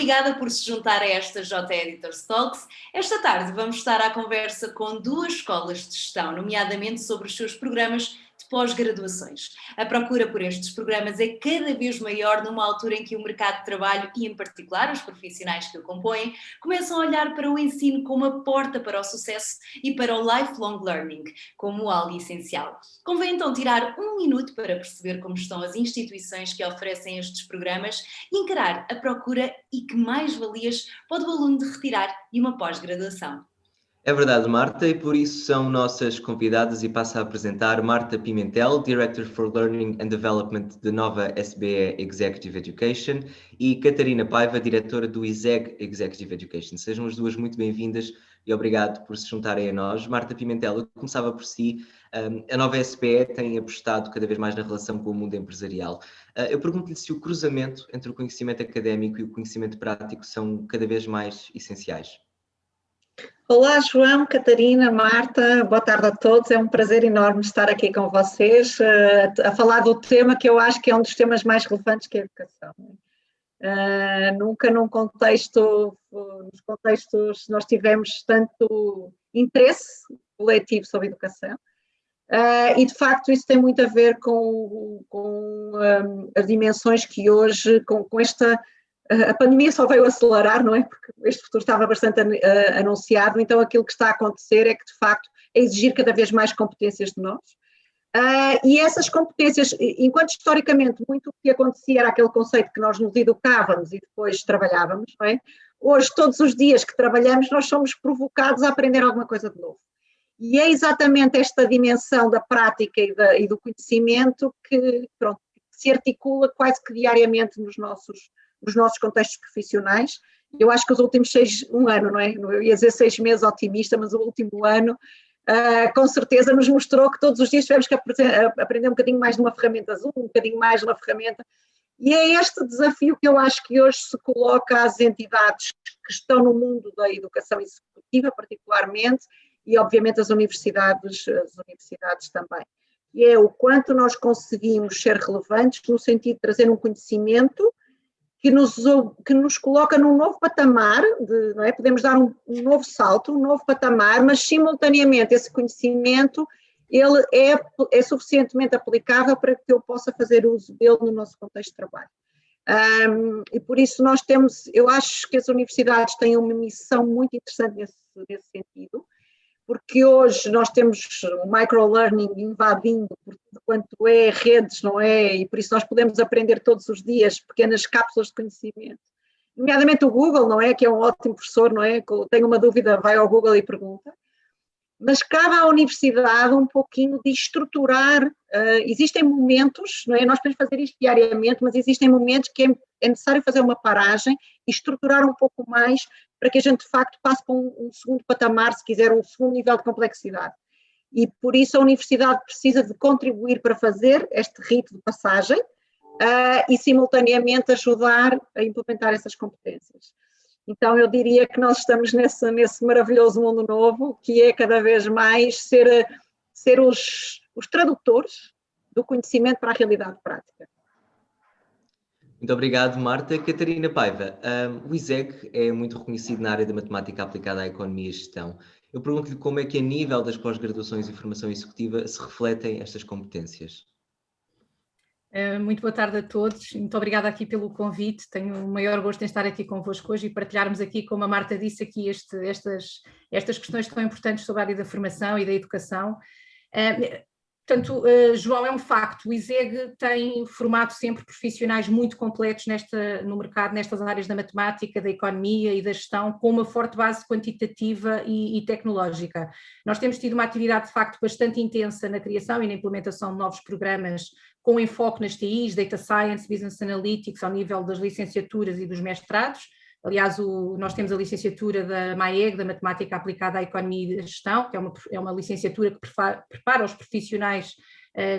obrigada por se juntar a esta J Editors Talks. Esta tarde vamos estar à conversa com duas escolas de gestão, nomeadamente sobre os seus programas de pós-graduações. A procura por estes programas é cada vez maior numa altura em que o mercado de trabalho, e em particular os profissionais que o compõem, começam a olhar para o ensino como uma porta para o sucesso e para o lifelong learning, como algo essencial. Convém então tirar um minuto para perceber como estão as instituições que oferecem estes programas e encarar a procura e que mais-valias pode o aluno de retirar de uma pós-graduação. É verdade, Marta, e por isso são nossas convidadas e passo a apresentar Marta Pimentel, Director for Learning and Development da Nova SBE Executive Education, e Catarina Paiva, Diretora do ISEG Executive Education. Sejam as duas muito bem-vindas e obrigado por se juntarem a nós. Marta Pimentel, eu começava por si. A Nova SBE tem apostado cada vez mais na relação com o mundo empresarial. Eu pergunto-lhe se o cruzamento entre o conhecimento académico e o conhecimento prático são cada vez mais essenciais. Olá, João, Catarina, Marta, boa tarde a todos. É um prazer enorme estar aqui com vocês a falar do tema que eu acho que é um dos temas mais relevantes, que é a educação. Nunca nos contextos nós tivemos tanto interesse coletivo sobre educação e de facto isso tem muito a ver com as dimensões que hoje, com esta... A pandemia só veio acelerar, não é? Porque este futuro estava bastante anunciado, então aquilo que está a acontecer é que, de facto, é exigir cada vez mais competências de nós. E essas competências, enquanto historicamente muito o que acontecia era aquele conceito que nós nos educávamos e depois trabalhávamos, não é? Hoje, todos os dias que trabalhamos, nós somos provocados a aprender alguma coisa de novo. E é exatamente esta dimensão da prática e do conhecimento que se articula quase que diariamente nos nossos contextos profissionais. Eu acho que os últimos um ano, não é? Eu ia dizer 6 meses otimista, mas o último ano, com certeza, nos mostrou que todos os dias tivemos que aprender um bocadinho mais de uma ferramenta Zoom, um bocadinho mais de uma ferramenta. E é este desafio que eu acho que hoje se coloca às entidades que estão no mundo da educação executiva, particularmente, e obviamente as universidades também. E é o quanto nós conseguimos ser relevantes no sentido de trazer um conhecimento que nos coloca num novo patamar, não é? Podemos dar um novo salto, um novo patamar, mas simultaneamente esse conhecimento ele é suficientemente aplicável para que eu possa fazer uso dele no nosso contexto de trabalho. E por isso eu acho que as universidades têm uma missão muito interessante nesse sentido, porque hoje nós temos o microlearning invadindo por tudo quanto é redes, não é? E por isso nós podemos aprender todos os dias pequenas cápsulas de conhecimento. Nomeadamente o Google, não é? Que é um ótimo professor, não é? Tem uma dúvida, vai ao Google e pergunta. Mas cabe à universidade um pouquinho de estruturar, existem momentos, não é? Nós podemos fazer isto diariamente, mas existem momentos que é necessário fazer uma paragem e estruturar um pouco mais para que a gente de facto passe para um segundo patamar, se quiser, um segundo nível de complexidade. E por isso a universidade precisa de contribuir para fazer este rito de passagem e simultaneamente ajudar a implementar essas competências. Então eu diria que nós estamos nesse maravilhoso mundo novo, que é cada vez mais ser os tradutores do conhecimento para a realidade prática. Muito obrigado, Marta. Catarina Paiva, o ISEG é muito reconhecido na área da matemática aplicada à economia e gestão. Eu pergunto-lhe como é que a nível das pós-graduações em formação executiva se refletem estas competências. Muito boa tarde a todos, muito obrigada aqui pelo convite, tenho o maior gosto em estar aqui convosco hoje e partilharmos aqui, como a Marta disse, aqui estas questões tão importantes sobre a área da formação e da educação. Portanto, João, é um facto, o ISEG tem formado sempre profissionais muito completos no mercado, nestas áreas da matemática, da economia e da gestão, com uma forte base quantitativa e tecnológica. Nós temos tido uma atividade, de facto, bastante intensa na criação e na implementação de novos programas com enfoque nas TIs, Data Science, Business Analytics, ao nível das licenciaturas e dos mestrados. Aliás, nós temos a licenciatura da MAEG, da Matemática Aplicada à Economia e à Gestão, que é uma licenciatura que prepara os profissionais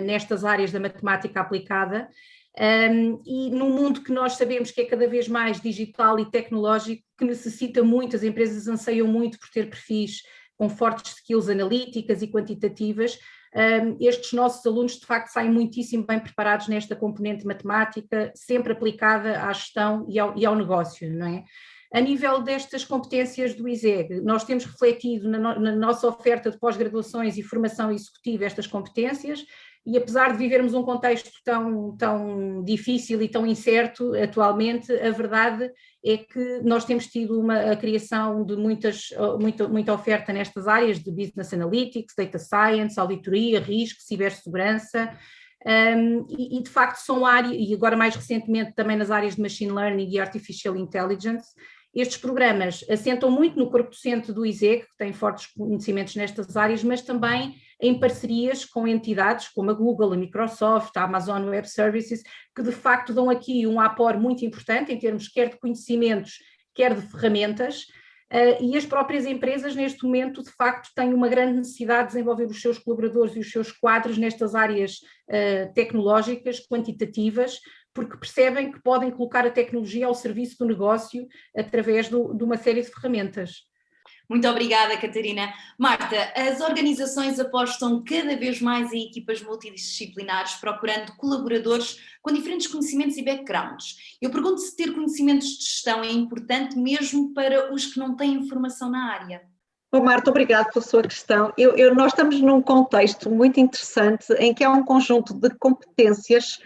nestas áreas da matemática aplicada. E num mundo que nós sabemos que é cada vez mais digital e tecnológico, que necessita muito, as empresas anseiam muito por ter perfis com fortes skills analíticas e quantitativas, estes nossos alunos de facto saem muitíssimo bem preparados nesta componente matemática, sempre aplicada à gestão e ao negócio, não é? A nível destas competências do ISEG, nós temos refletido na nossa oferta de pós-graduações e formação executiva estas competências, e apesar de vivermos um contexto tão difícil e tão incerto atualmente, a verdade é que nós temos tido a criação de muita oferta nestas áreas de Business Analytics, Data Science, auditoria, risco, cibersegurança, e de facto são áreas, e agora mais recentemente também nas áreas de Machine Learning e Artificial Intelligence. Estes programas assentam muito no corpo docente do ISEG, que tem fortes conhecimentos nestas áreas, mas também em parcerias com entidades como a Google, a Microsoft, a Amazon Web Services, que de facto dão aqui um aporte muito importante em termos quer de conhecimentos, quer de ferramentas, e as próprias empresas neste momento de facto têm uma grande necessidade de desenvolver os seus colaboradores e os seus quadros nestas áreas tecnológicas, quantitativas, porque percebem que podem colocar a tecnologia ao serviço do negócio através de uma série de ferramentas. Muito obrigada, Catarina. Marta, as organizações apostam cada vez mais em equipas multidisciplinares, procurando colaboradores com diferentes conhecimentos e backgrounds. Eu pergunto se ter conhecimentos de gestão é importante mesmo para os que não têm formação na área. Bom, Marta, obrigada pela sua questão. Nós estamos num contexto muito interessante em que há um conjunto de competências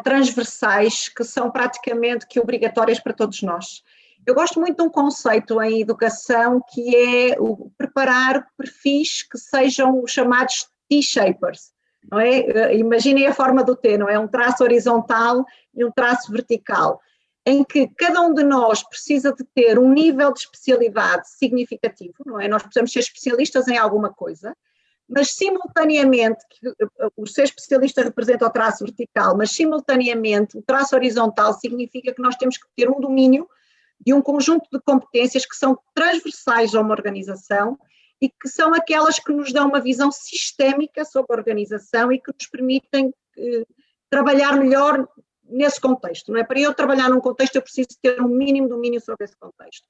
transversais que são praticamente obrigatórias para todos nós. Eu gosto muito de um conceito em educação que é preparar perfis que sejam os chamados T-shapers, não é? Imaginem a forma do T, não é? Um traço horizontal e um traço vertical, em que cada um de nós precisa de ter um nível de especialidade significativo, não é? Nós precisamos ser especialistas em alguma coisa, mas simultaneamente, o ser especialista representa o traço vertical, mas simultaneamente o traço horizontal significa que nós temos que ter um domínio de um conjunto de competências que são transversais a uma organização e que são aquelas que nos dão uma visão sistémica sobre a organização e que nos permitem trabalhar melhor nesse contexto, não é? Para eu trabalhar num contexto eu preciso ter um mínimo domínio sobre esse contexto.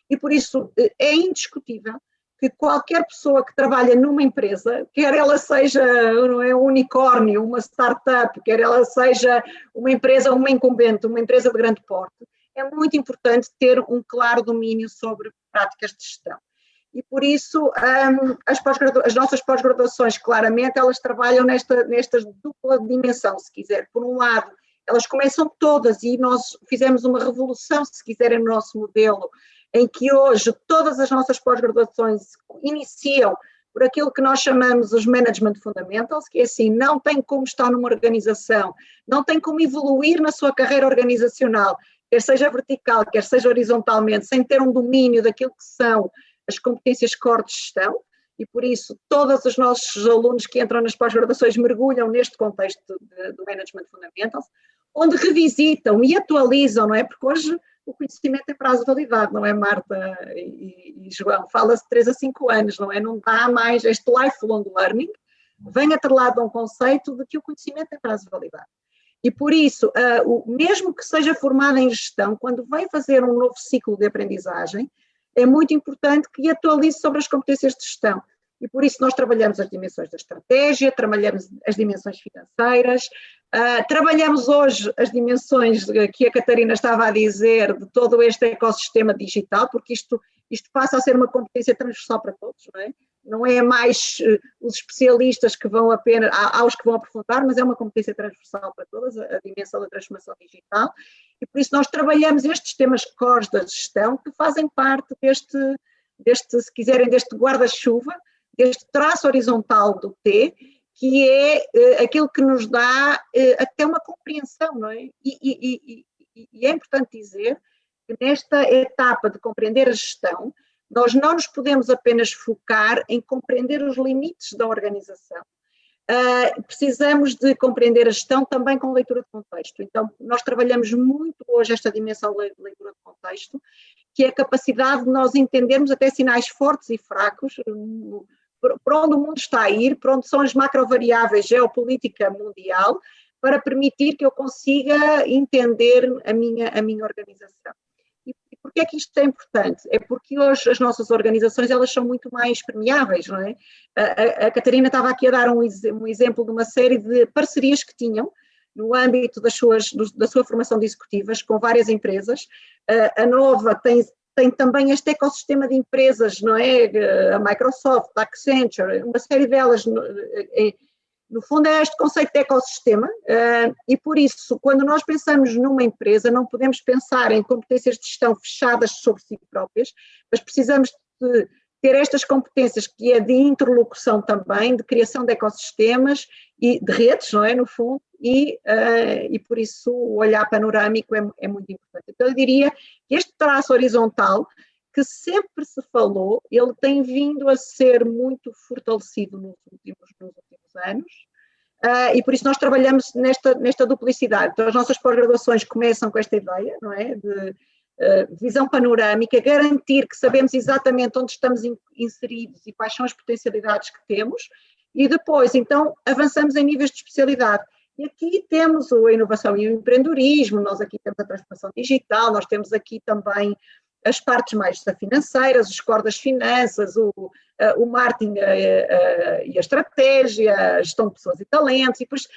E por isso é indiscutível que qualquer pessoa que trabalha numa empresa, quer ela seja um unicórnio, uma startup, quer ela seja uma empresa, uma incumbente, uma empresa de grande porte, é muito importante ter um claro domínio sobre práticas de gestão. E por isso as nossas pós-graduações, claramente, elas trabalham nesta dupla dimensão, se quiser. Por um lado, elas começam todas, e nós fizemos uma revolução, se quiserem, no nosso modelo, em que hoje todas as nossas pós-graduações iniciam por aquilo que nós chamamos os Management Fundamentals, que é assim, não tem como estar numa organização, não tem como evoluir na sua carreira organizacional, quer seja vertical, quer seja horizontalmente, sem ter um domínio daquilo que são as competências core de gestão, e por isso todos os nossos alunos que entram nas pós-graduações mergulham neste contexto do Management Fundamentals, onde revisitam e atualizam, não é? Porque hoje o conhecimento tem prazo de validade, não é, Marta e João? Fala-se de 3 a 5 anos, não é? Não dá mais este lifelong learning, vem atrelado a um conceito de que o conhecimento tem prazo de validade. E por isso, mesmo que seja formado em gestão, quando vem fazer um novo ciclo de aprendizagem, é muito importante que atualize sobre as competências de gestão. E por isso nós trabalhamos as dimensões da estratégia, trabalhamos as dimensões financeiras, trabalhamos hoje as dimensões que a Catarina estava a dizer de todo este ecossistema digital, porque isto passa a ser uma competência transversal para todos, não é? Não é mais os especialistas que vão apenas, há os que vão aprofundar, mas é uma competência transversal para todas, a dimensão da transformação digital, e por isso nós trabalhamos estes temas cores da gestão que fazem parte deste, se quiserem, deste guarda-chuva, deste traço horizontal do T, que é aquilo que nos dá até uma compreensão, não é? E é importante dizer que nesta etapa de compreender a gestão, nós não nos podemos apenas focar em compreender os limites da organização. Precisamos de compreender a gestão também com leitura de contexto. Então, nós trabalhamos muito hoje esta dimensão de leitura de contexto, que é a capacidade de nós entendermos até sinais fortes e fracos, para onde o mundo está a ir, para onde são as macrovariáveis geopolítica mundial, para permitir que eu consiga entender a minha organização. E Porquê é que isto é importante? É porque hoje as nossas organizações, elas são muito mais permeáveis, não é? A Catarina estava aqui a dar um exemplo de uma série de parcerias que tinham no âmbito da sua formação de executivas com várias empresas. A Nova tem também este ecossistema de empresas, não é? A Microsoft, a Accenture, uma série delas. No fundo, é este conceito de ecossistema, e por isso, quando nós pensamos numa empresa, não podemos pensar em competências de gestão fechadas sobre si próprias, mas precisamos de ter estas competências que é de interlocução também, de criação de ecossistemas e de redes, não é, no fundo, e por isso o olhar panorâmico é muito importante. Então eu diria que este traço horizontal, que sempre se falou, ele tem vindo a ser muito fortalecido nos últimos anos, e por isso nós trabalhamos nesta duplicidade. Então as nossas pós-graduações começam com esta ideia, não é, de visão panorâmica, garantir que sabemos exatamente onde estamos inseridos e quais são as potencialidades que temos, e depois, então, avançamos em níveis de especialidade. E aqui temos a inovação e o empreendedorismo, nós aqui temos a transformação digital, nós temos aqui também as partes mais financeiras, os core das finanças, o marketing e a estratégia, a gestão de pessoas e talentos, e depois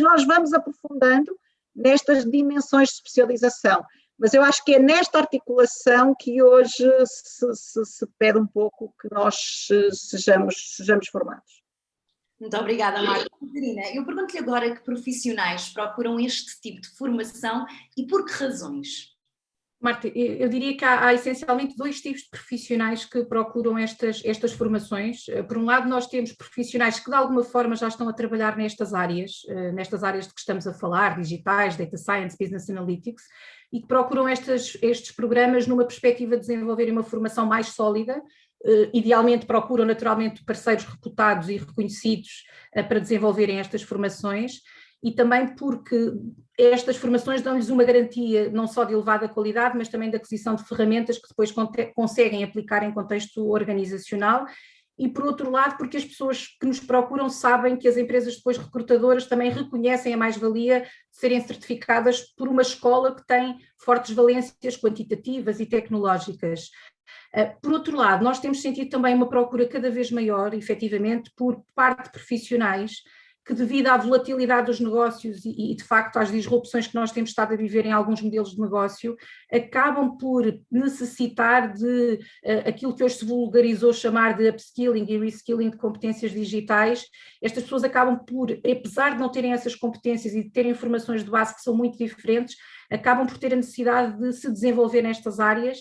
nós vamos aprofundando nestas dimensões de especialização. Mas eu acho que é nesta articulação que hoje se pede um pouco que nós sejamos formados. Muito obrigada, Marta. Catarina, eu pergunto-lhe agora que profissionais procuram este tipo de formação e por que razões? Marta, eu diria que há essencialmente dois tipos de profissionais que procuram estas formações. Por um lado, nós temos profissionais que de alguma forma já estão a trabalhar nestas áreas de que estamos a falar, digitais, data science, business analytics, e que procuram estes programas numa perspectiva de desenvolverem uma formação mais sólida. Idealmente procuram naturalmente parceiros reputados e reconhecidos para desenvolverem estas formações, e também porque estas formações dão-lhes uma garantia não só de elevada qualidade, mas também de aquisição de ferramentas que depois conseguem aplicar em contexto organizacional. E por outro lado, porque as pessoas que nos procuram sabem que as empresas depois recrutadoras também reconhecem a mais-valia de serem certificadas por uma escola que tem fortes valências quantitativas e tecnológicas. Por outro lado, nós temos sentido também uma procura cada vez maior, efetivamente, por parte de profissionais que, devido à volatilidade dos negócios e de facto às disrupções que nós temos estado a viver em alguns modelos de negócio, acabam por necessitar de aquilo que hoje se vulgarizou chamar de upskilling e reskilling de competências digitais. Estas pessoas acabam por, apesar de não terem essas competências e de terem informações de base que são muito diferentes, acabam por ter a necessidade de se desenvolver nestas áreas,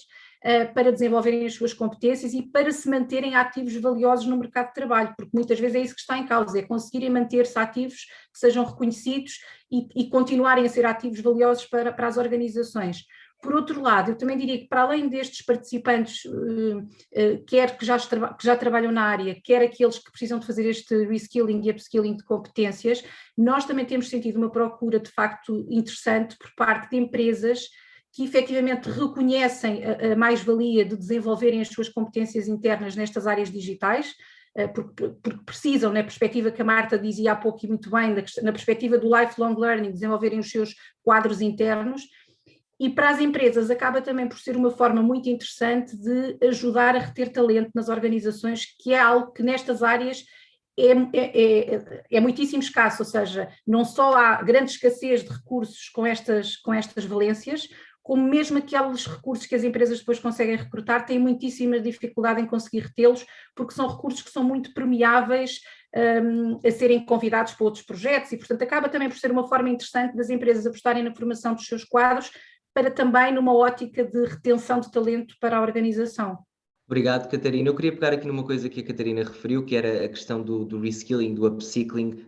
para desenvolverem as suas competências e para se manterem ativos valiosos no mercado de trabalho, porque muitas vezes é isso que está em causa, é conseguirem manter-se ativos, que sejam reconhecidos e continuarem a ser ativos valiosos para as organizações. Por outro lado, eu também diria que para além destes participantes, quer que já trabalham na área, quer aqueles que precisam de fazer este reskilling e upskilling de competências, nós também temos sentido uma procura de facto interessante por parte de empresas que efetivamente reconhecem a mais-valia de desenvolverem as suas competências internas nestas áreas digitais, porque precisam, na perspectiva que a Marta dizia há pouco e muito bem, na perspectiva do lifelong learning, desenvolverem os seus quadros internos, e para as empresas acaba também por ser uma forma muito interessante de ajudar a reter talento nas organizações, que é algo que nestas áreas é muitíssimo escasso, ou seja, não só há grande escassez de recursos com estas valências, como mesmo aqueles recursos que as empresas depois conseguem recrutar têm muitíssima dificuldade em conseguir retê-los, porque são recursos que são muito permeáveis a serem convidados para outros projetos e, portanto, acaba também por ser uma forma interessante das empresas apostarem na formação dos seus quadros para também numa ótica de retenção de talento para a organização. Obrigado, Catarina. Eu queria pegar aqui numa coisa que a Catarina referiu, que era a questão do reskilling, do upcycling,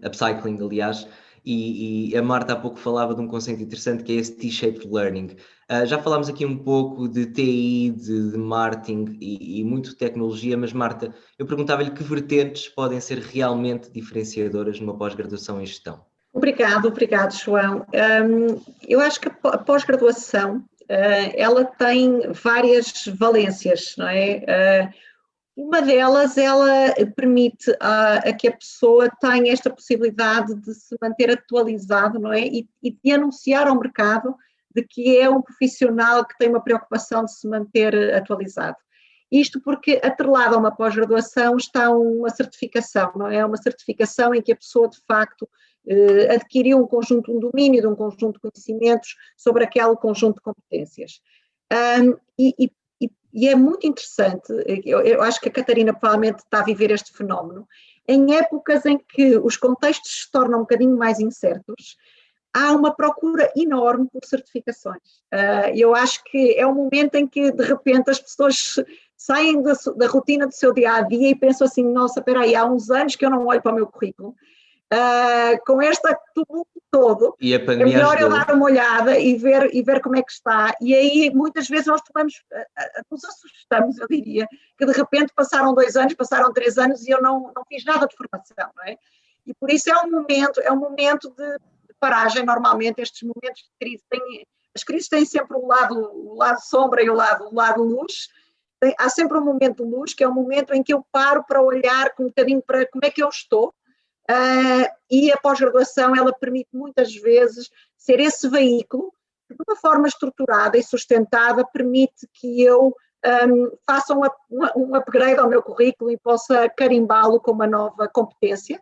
aliás, e a Marta há pouco falava de um conceito interessante que é esse T-shaped learning. Já falámos aqui um pouco de TI, de marketing e muito de tecnologia, mas Marta, eu perguntava-lhe que vertentes podem ser realmente diferenciadoras numa pós-graduação em gestão. Obrigado, João. Eu acho que a pós-graduação ela tem várias valências, não é? Uma delas, ela permite a que a pessoa tenha esta possibilidade de se manter atualizado, não é? E de anunciar ao mercado de que é um profissional que tem uma preocupação de se manter atualizado. Isto porque, atrelado a uma pós-graduação, está uma certificação, não é? Uma certificação em que a pessoa, de facto, adquiriu um domínio de um conjunto de conhecimentos sobre aquele conjunto de competências. E é muito interessante, eu acho que a Catarina provavelmente está a viver este fenómeno, em épocas em que os contextos se tornam um bocadinho mais incertos, há uma procura enorme por certificações. Eu acho que é um momento em que, de repente, as pessoas saem da rotina do seu dia-a-dia e pensam assim, nossa, espera aí, há uns anos que eu não olho para o meu currículo, com este tumulto todo, é melhor eu dar uma olhada e ver como é que está. E aí, muitas vezes, nós nos assustamos, eu diria, que de repente passaram 2 anos, passaram 3 anos e eu não fiz nada de formação, não é? E por isso é um momento de paragem. Normalmente estes momentos de crise as crises têm sempre o lado sombra e o lado luz. Há sempre um momento de luz, que é um momento em que eu paro para olhar um bocadinho para como é que eu estou, e a pós-graduação, ela permite muitas vezes ser esse veículo que, de uma forma estruturada e sustentada, permite que eu faça um upgrade ao meu currículo e possa carimbá-lo com uma nova competência.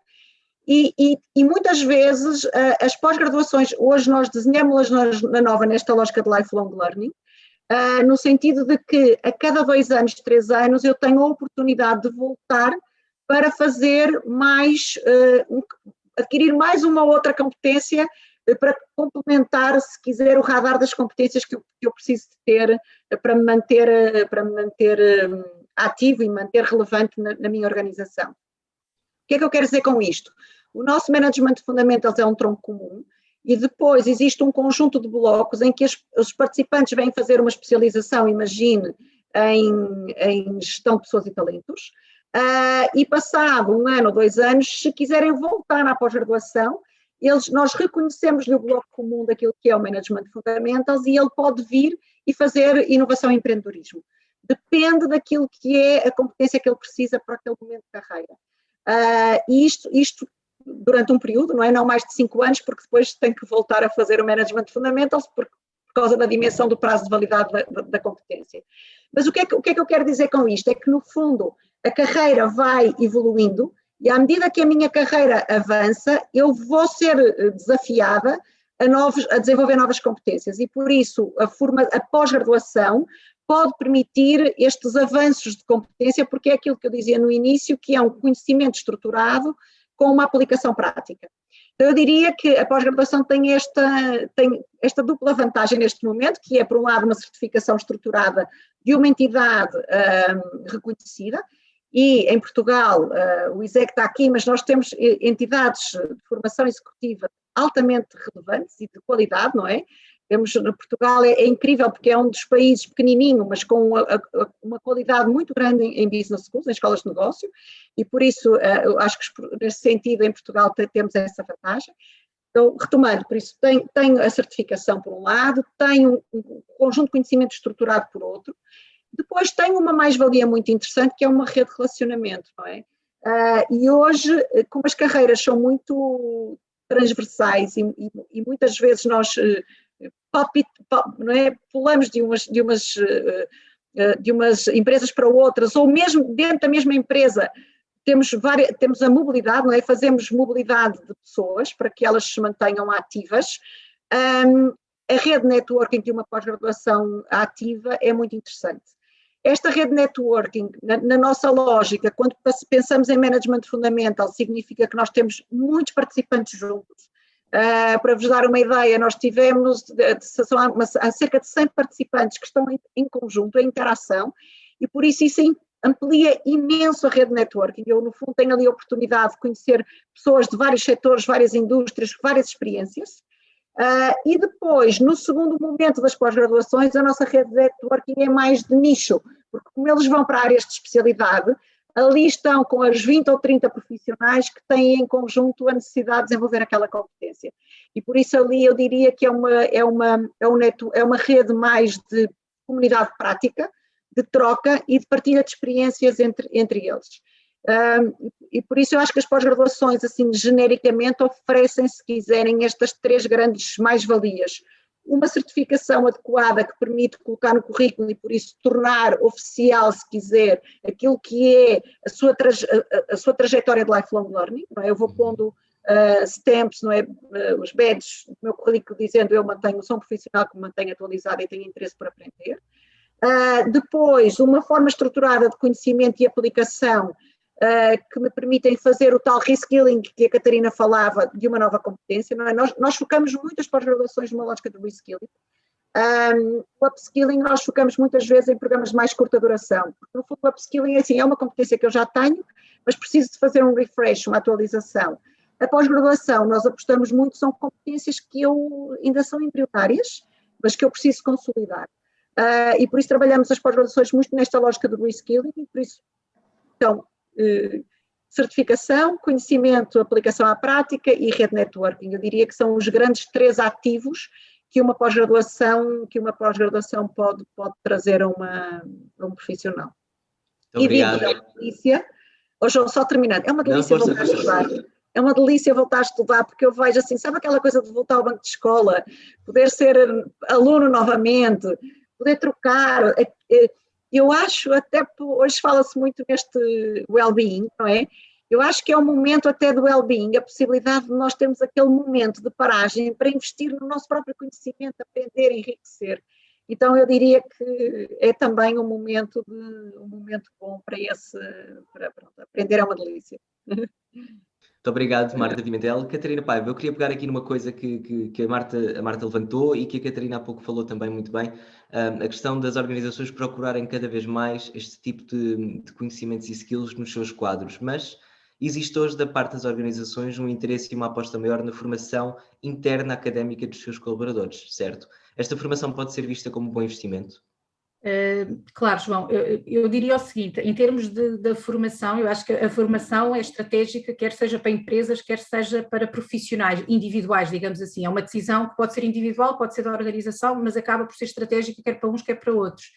E muitas vezes as pós-graduações, hoje nós desenhamos-las nesta lógica de lifelong learning, no sentido de que a cada 2 anos, 3 anos, eu tenho a oportunidade de voltar para fazer adquirir mais uma outra competência para complementar, se quiser, o radar das competências que eu preciso de ter para me manter ativo e manter relevante na minha organização. O que é que eu quero dizer com isto? O nosso Management Fundamentals é um tronco comum e depois existe um conjunto de blocos em que os participantes vêm fazer uma especialização, imagine, em gestão de pessoas e talentos, e passado 1 ano ou 2 anos, se quiserem voltar à pós-graduação, nós reconhecemos-lhe o bloco comum daquilo que é o Management Fundamentals e ele pode vir e fazer inovação e empreendedorismo. Depende daquilo que é a competência que ele precisa para aquele momento de carreira. E isto durante um período, não mais de 5 anos, porque depois tem que voltar a fazer o Management Fundamentals por causa da dimensão do prazo de validade da competência. Mas o que é que eu quero dizer com isto? É que, no fundo, a carreira vai evoluindo e, à medida que a minha carreira avança, eu vou ser desafiada a desenvolver novas competências e, por isso, a pós-graduação pode permitir estes avanços de competência, porque é aquilo que eu dizia no início, que é um conhecimento estruturado com uma aplicação prática. Então, eu diria que a pós-graduação tem esta dupla vantagem neste momento, que é, por um lado, uma certificação estruturada de uma entidade reconhecida, e em Portugal, o ISEC está aqui, mas nós temos entidades de formação executiva altamente relevantes e de qualidade, não é? No Portugal é incrível porque é um dos países pequenininho, mas com uma qualidade muito grande em business schools, em escolas de negócio, e por isso eu acho que nesse sentido em Portugal temos essa vantagem. Então, retomando, por isso tenho a certificação por um lado, tenho um conjunto de conhecimento estruturado por outro, depois tenho uma mais-valia muito interessante que é uma rede de relacionamento, não é? E hoje, como as carreiras são muito transversais e muitas vezes nós não é? Pulamos de umas empresas para outras, ou mesmo dentro da mesma empresa temos a mobilidade, não é? Fazemos mobilidade de pessoas para que elas se mantenham ativas. A rede networking de uma pós-graduação ativa é muito interessante. Esta rede networking, na nossa lógica, quando pensamos em Management Fundamental, significa que nós temos muitos participantes juntos. Para vos dar uma ideia, nós tivemos há cerca de 100 participantes que estão em conjunto, em interação, e por isso amplia imenso a rede networking. Eu, no fundo, tenho ali a oportunidade de conhecer pessoas de vários setores, várias indústrias, várias experiências. E depois, no segundo momento das pós-graduações, a nossa rede de networking é mais de nicho, porque como eles vão para áreas de especialidade, ali estão com as 20 ou 30 profissionais que têm em conjunto a necessidade de desenvolver aquela competência. E por isso ali eu diria que é uma rede mais de comunidade prática, de troca e de partilha de experiências entre eles. E por isso eu acho que as pós-graduações, assim, genericamente, oferecem, se quiserem, estas 3 grandes mais-valias. uma certificação adequada que permite colocar no currículo e, por isso, tornar oficial, se quiser, aquilo que é a sua trajetória de lifelong learning, não é? Eu vou pondo stamps, não é? Os badges do meu currículo dizendo sou um profissional que me mantenho atualizado e tenho interesse por aprender. Depois, uma forma estruturada de conhecimento e aplicação que me permitem fazer o tal reskilling que a Catarina falava, de uma nova competência, não é? Nós focamos muitas pós-graduações numa lógica de reskilling. O upskilling nós focamos muitas vezes em programas de mais curta duração, porque no fundo o upskilling é uma competência que eu já tenho, mas preciso de fazer um refresh, uma atualização. A pós-graduação nós apostamos muito, são competências que ainda são embrionárias, mas que eu preciso consolidar. E por isso trabalhamos as pós-graduações muito nesta lógica do reskilling, e por isso, então, certificação, conhecimento, aplicação à prática e rede networking. Eu diria que são os grandes 3 ativos que uma pós-graduação pode trazer a um profissional. Obrigado. É uma delícia, hoje só terminando, é uma delícia voltar a estudar. É uma delícia voltar a estudar, porque eu vejo assim, sabe aquela coisa de voltar ao banco de escola, poder ser aluno novamente, poder trocar. Eu acho, até hoje fala-se muito neste well-being, não é? Eu acho que é um momento até do well-being, a possibilidade de nós termos aquele momento de paragem para investir no nosso próprio conhecimento, aprender, enriquecer. Então eu diria que é também um momento bom para aprender, é uma delícia. Muito obrigado, Marta Pimentel. Catarina Paiva, eu queria pegar aqui numa coisa que a Marta levantou e que a Catarina há pouco falou também muito bem, a questão das organizações procurarem cada vez mais este tipo de conhecimentos e skills nos seus quadros, mas existe hoje da parte das organizações um interesse e uma aposta maior na formação interna académica dos seus colaboradores, certo? Esta formação pode ser vista como um bom investimento? Claro, João, eu diria o seguinte, em termos da formação, eu acho que a formação é estratégica, quer seja para empresas, quer seja para profissionais, individuais, digamos assim. É uma decisão que pode ser individual, pode ser da organização, mas acaba por ser estratégica, quer para uns, quer para outros.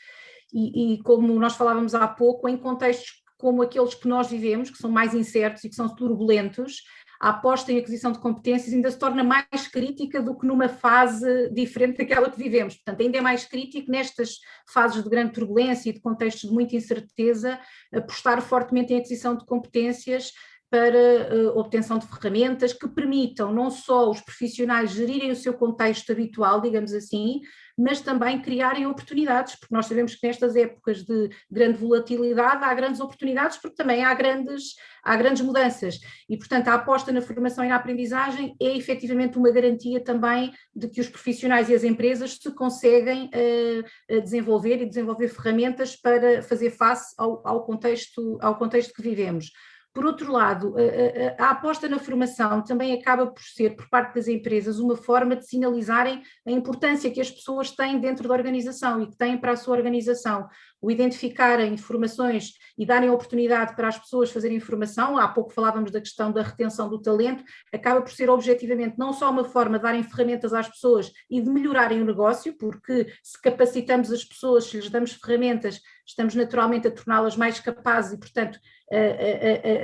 E como nós falávamos há pouco, em contextos como aqueles que nós vivemos, que são mais incertos e que são turbulentos, a aposta em aquisição de competências ainda se torna mais crítica do que numa fase diferente daquela que vivemos. Portanto, ainda é mais crítico nestas fases de grande turbulência e de contextos de muita incerteza, apostar fortemente em aquisição de competências para obtenção de ferramentas que permitam não só os profissionais gerirem o seu contexto habitual, digamos assim, mas também criarem oportunidades, porque nós sabemos que nestas épocas de grande volatilidade há grandes oportunidades, porque também há grandes mudanças e, portanto, a aposta na formação e na aprendizagem é efetivamente uma garantia também de que os profissionais e as empresas se conseguem desenvolver ferramentas para fazer face ao contexto que vivemos. Por outro lado, a aposta na formação também acaba por ser, por parte das empresas, uma forma de sinalizarem a importância que as pessoas têm dentro da organização e que têm para a sua organização. O identificarem informações e darem oportunidade para as pessoas fazerem formação, há pouco falávamos da questão da retenção do talento, acaba por ser objetivamente não só uma forma de darem ferramentas às pessoas e de melhorarem o negócio, porque se capacitamos as pessoas, se lhes damos ferramentas, estamos naturalmente a torná-las mais capazes e, portanto,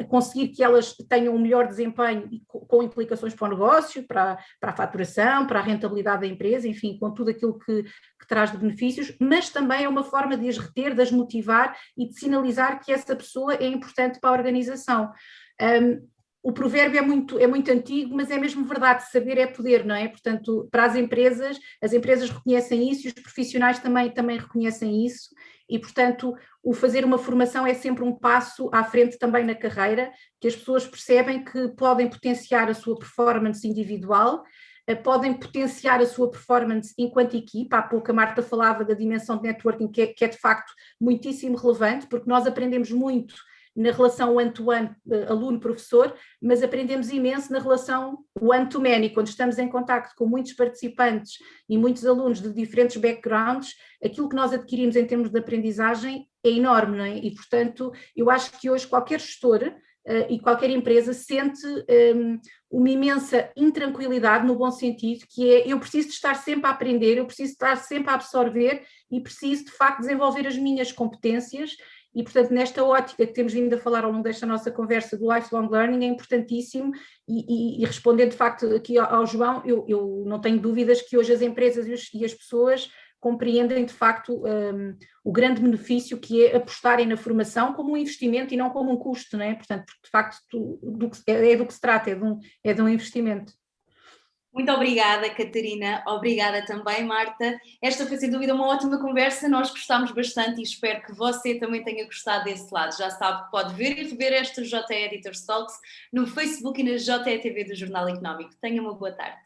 a conseguir que elas tenham um melhor desempenho com implicações para o negócio, para a faturação, para a rentabilidade da empresa, enfim, com tudo aquilo que traz de benefícios, mas também é uma forma de as reter, de as motivar e de sinalizar que essa pessoa é importante para a organização. O provérbio é muito antigo, mas é mesmo verdade, saber é poder, não é? Portanto, para as empresas reconhecem isso e os profissionais também reconhecem isso e, portanto, o fazer uma formação é sempre um passo à frente também na carreira, que as pessoas percebem que podem potenciar a sua performance individual, podem potenciar a sua performance enquanto equipa. Há pouco a Marta falava da dimensão de networking, que é de facto muitíssimo relevante, porque nós aprendemos muito na relação one-to-one, aluno-professor, mas aprendemos imenso na relação one-to-many, quando estamos em contacto com muitos participantes e muitos alunos de diferentes backgrounds, aquilo que nós adquirimos em termos de aprendizagem é enorme, não é? E, portanto, eu acho que hoje qualquer gestor e qualquer empresa sente uma imensa intranquilidade, no bom sentido, que é eu preciso de estar sempre a aprender, eu preciso de estar sempre a absorver e preciso, de facto, desenvolver as minhas competências. E, portanto, nesta ótica que temos vindo a falar ao longo desta nossa conversa do lifelong learning é importantíssimo e respondendo de facto aqui ao João, eu não tenho dúvidas que hoje as empresas e as pessoas compreendem de facto o grande benefício que é apostarem na formação como um investimento e não como um custo, não é? Portanto, porque de facto é do que se trata, é de um investimento. Muito obrigada, Catarina. Obrigada também, Marta. Esta foi sem dúvida uma ótima conversa, nós gostámos bastante e espero que você também tenha gostado desse lado. Já sabe que pode ver e rever esta JE Editors Talks no Facebook e na JE TV do Jornal Económico. Tenha uma boa tarde.